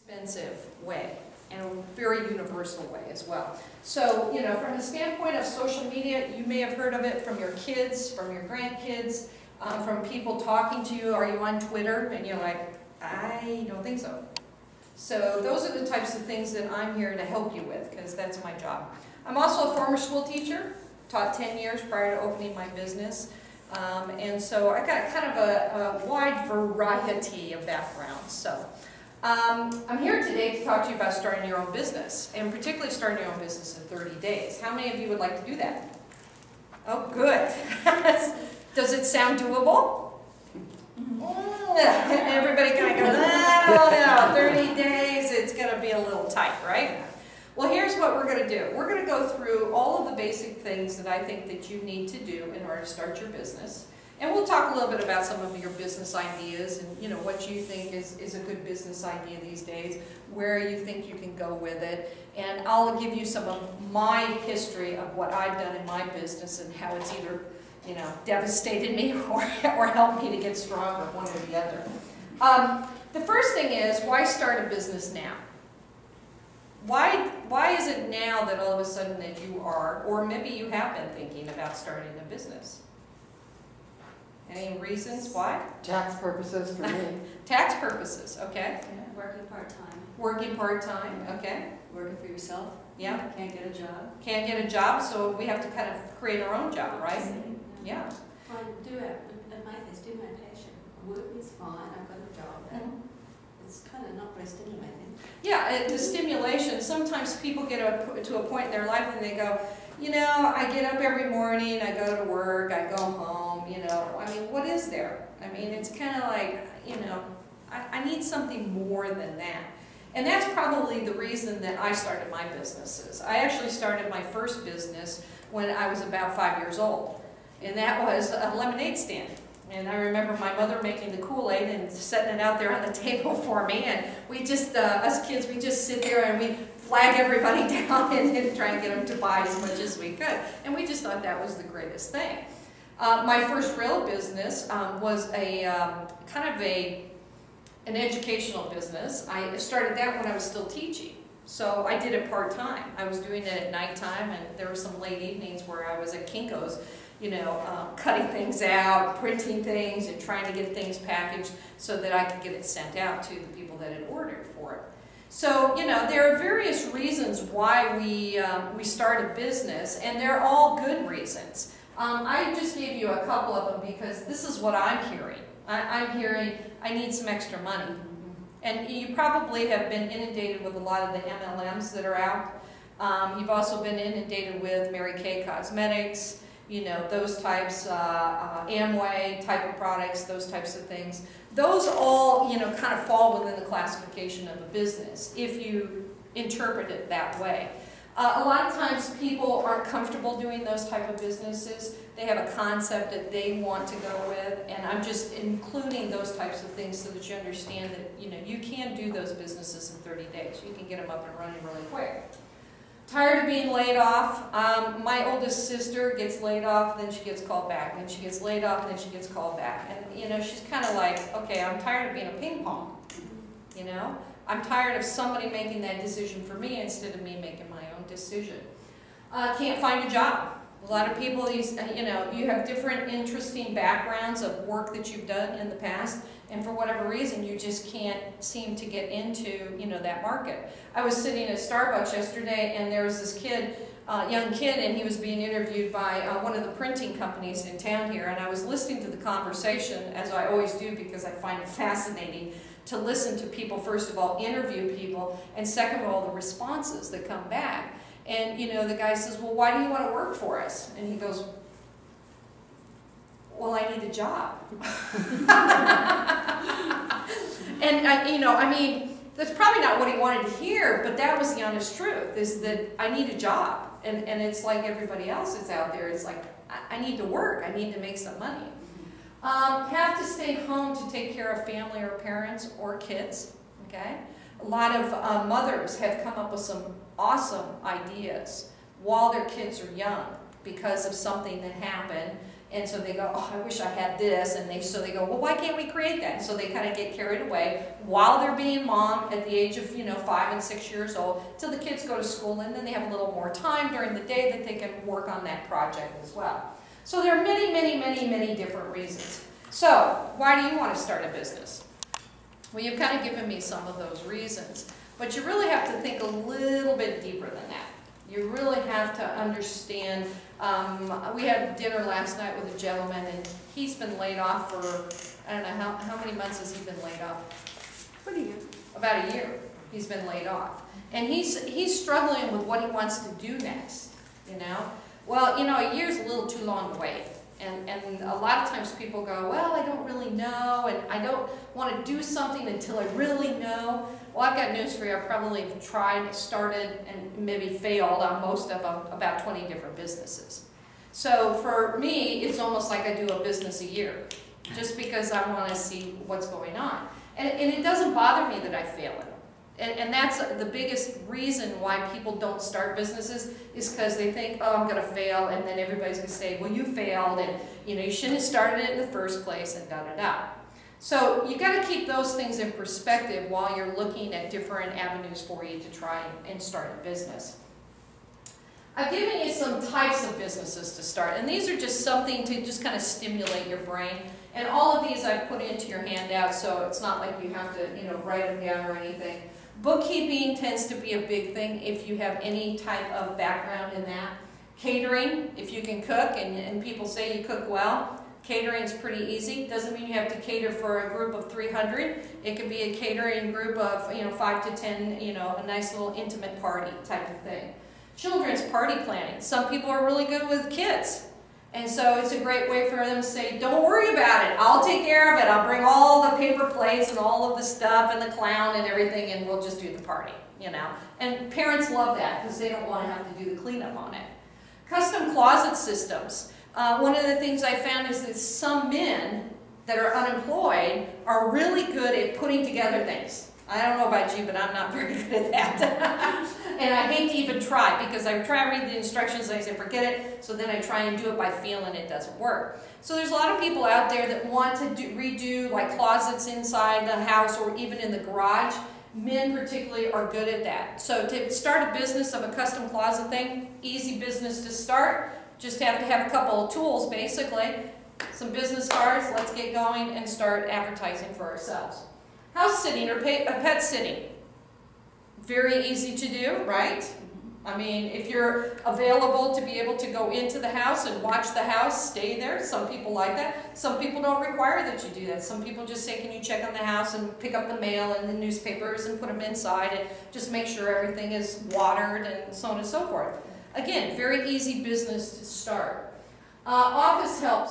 expensive way, and a very universal way as well. So, you know, from the standpoint of social media, you may have heard of it from your kids, from your grandkids, from people talking to you. Are you on Twitter? And you're like, I don't think so. So those are the types of things that I'm here to help you with, because that's my job. I'm also a former school teacher, taught 10 years prior to opening my business. And so I got kind of a wide variety of backgrounds. So I'm here today to talk to you about starting your own business, and particularly starting your own business in 30 days. How many of you would like to do that? Oh, good. Does it sound doable? Everybody kind of goes, oh no, 30 days, it's going to be a little tight, right? Well, here's what we're going to do. We're going to go through all of the basic things that I think that you need to do in order to start your business. And we'll talk a little bit about some of your business ideas and, you know, what you think is a good business idea these days, where you think you can go with it. And I'll give you some of my history of what I've done in my business and how it's either, you know, devastated me or helped me to get stronger, one or the other. The first thing is, why start a business now? Why is it now that all of a sudden that you are, or maybe you have been thinking about starting a business? Any reasons why? Tax purposes for me. Tax purposes, okay. Yeah, working part-time. Working part-time, okay. Working for yourself. Yeah. Can't get a job. Can't get a job, so we have to kind of create our own job, right? Yeah. I do have, at my place, do my passion. Work is fine, I've got a job, and it's kind of not very stimulating. Yeah, the stimulation, sometimes people get to a point in their life and they go, you know, I get up every morning, I go to work, I go home, you know, I mean, what is there? I mean, it's kind of like, you know, I need something more than that. And that's probably the reason that I started my businesses. I actually started my first business when I was about 5 years old, and that was a lemonade stand. And I remember my mother making the Kool-Aid and setting it out there on the table for me, and we just, us kids, we just sit there and we flag everybody down and try and get them to buy as much as we could. And we just thought that was the greatest thing. My first real business was a kind of an educational business. I started that when I was still teaching. So I did it part-time. I was doing it at nighttime, and there were some late evenings where I was at Kinko's, you know, cutting things out, printing things, and trying to get things packaged so that I could get it sent out to the people that had ordered for it. So, you know, there are various reasons why we start a business, and they're all good reasons. I just gave you a couple of them because this is what I'm hearing. I'm hearing I need some extra money. And you probably have been inundated with a lot of the MLMs that are out. You've also been inundated with Mary Kay Cosmetics, you know, those types, Amway type of products, those types of things. Those all, you know, kind of fall within the classification of a business if you interpret it that way. A lot of times people aren't comfortable doing those type of businesses. They have a concept that they want to go with, and I'm just including those types of things so that you understand that, you know, you can do those businesses in 30 days. You can get them up and running really quick. Tired of being laid off. My oldest sister gets laid off, then she gets called back, and she gets laid off, and then she gets called back. And, you know, she's kind of like, okay, I'm tired of being a ping pong, you know? I'm tired of somebody making that decision for me instead of me making my own decision. Can't find a job. A lot of people, you know, you have different interesting backgrounds of work that you've done in the past, and for whatever reason, you just can't seem to get into, you know, that market. I was sitting at Starbucks yesterday, and there was this kid, young kid, and he was being interviewed by one of the printing companies in town here, and I was listening to the conversation, as I always do, because I find it fascinating to listen to people, first of all, interview people, and second of all, the responses that come back. And, you know, the guy says, well, why do you want to work for us? And he goes, well, I need a job. And, you know, I mean, that's probably not what he wanted to hear, but that was the honest truth, is that I need a job. And it's like everybody else that's out there. It's like, I need to work. I need to make some money. Have to stay home to take care of family or parents or kids, okay? A lot of mothers have come up with some awesome ideas while their kids are young because of something that happened, And so they go, oh, I wish I had this, and so they go, well, why can't we create that? And so they kind of get carried away while they're being mom at the age of 5 and 6 years old, till the kids go to school, and then they have a little more time during the day that they can work on that project as well. So there are many, many, many, many different reasons. So why do you want to start a business? Well, you've kind of given me some of those reasons, but you really have to think a little bit deeper than that. You really have to understand. We had dinner last night with a gentleman, and he's been laid off for, I don't know, how many months has he been laid off? What do you? About a year he's been laid off. And he's struggling with what he wants to do next, Well, a year's a little too long to wait. And a lot of times people go, well, I don't really know, and I don't want to do something until I really know. Well, I've got news for you. I probably have tried, started, and maybe failed on most of them, about 20 different businesses. So for me, it's almost like I do a business a year, just because I want to see what's going on. And it doesn't bother me that I fail at them. And that's the biggest reason why people don't start businesses, is because they think, oh, I'm going to fail, and then everybody's going to say, well, you failed, and you shouldn't have started it in the first place, and da-da-da. So you got to keep those things in perspective while you're looking at different avenues for you to try and start a business. I've given you some types of businesses to start, and these are just something to just kind of stimulate your brain. And all of these I've put into your handout, so it's not like you have to, write them down or anything. Bookkeeping tends to be a big thing if you have any type of background in that. Catering, if you can cook, and people say you cook well, catering is pretty easy. Doesn't mean you have to cater for a group of 300. It could be a catering group of 5 to 10, a nice little intimate party type of thing. Children's party planning. Some people are really good with kids. And so it's a great way for them to say, don't worry about it, I'll take care of it. I'll bring all the paper plates and all of the stuff and the clown and everything, and we'll just do the party, And parents love that because they don't want to have to do the cleanup on it. Custom closet systems. One of the things I found is that some men that are unemployed are really good at putting together things. I don't know about you, but I'm not very good at that. And I hate to even try, because I try to read the instructions and I say, forget it, so then I try and do it by feel and it doesn't work. So there's a lot of people out there that want to redo like closets inside the house or even in the garage. Men particularly are good at that. So to start a business of a custom closet thing, easy business to start. Just have to have a couple of tools basically. Some business cards, let's get going and start advertising for ourselves. House sitting or pet sitting. Very easy to do, right? I mean, if you're available to be able to go into the house and watch the house, stay there. Some people like that. Some people don't require that you do that. Some people just say, can you check on the house and pick up the mail and the newspapers and put them inside and just make sure everything is watered and so on and so forth. Again, very easy business to start. Office help.